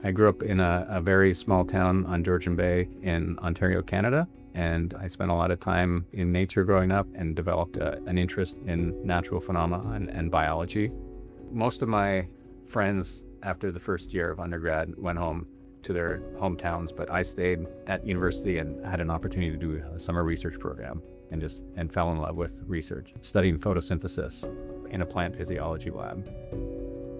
I grew up in a very small town on Georgian Bay in Ontario, Canada, and I spent a lot of time in nature growing up and developed an interest in natural phenomena and biology. Most of my friends after the first year of undergrad went home to their hometowns, but I stayed at university and had an opportunity to do a summer research program and fell in love with research, studying photosynthesis in a plant physiology lab.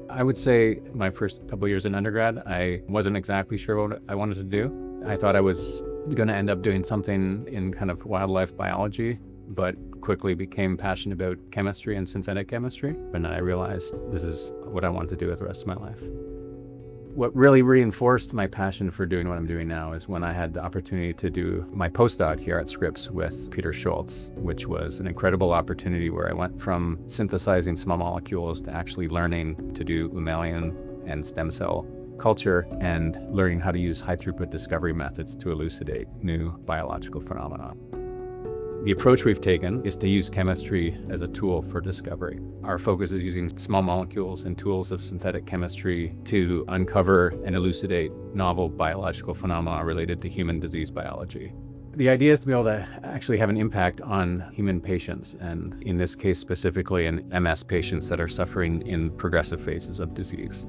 I would say my first couple years in undergrad, I wasn't exactly sure what I wanted to do. I thought I was going to end up doing something in kind of wildlife biology, but quickly became passionate about chemistry and synthetic chemistry. And I realized this is what I want to do with the rest of my life. What really reinforced my passion for doing what I'm doing now is when I had the opportunity to do my postdoc here at Scripps with Peter Schultz, which was an incredible opportunity where I went from synthesizing small molecules to actually learning to do mammalian and stem cell culture and learning how to use high throughput discovery methods to elucidate new biological phenomena. The approach we've taken is to use chemistry as a tool for discovery. Our focus is using small molecules and tools of synthetic chemistry to uncover and elucidate novel biological phenomena related to human disease biology. The idea is to be able to actually have an impact on human patients, and in this case specifically in MS patients that are suffering in progressive phases of disease.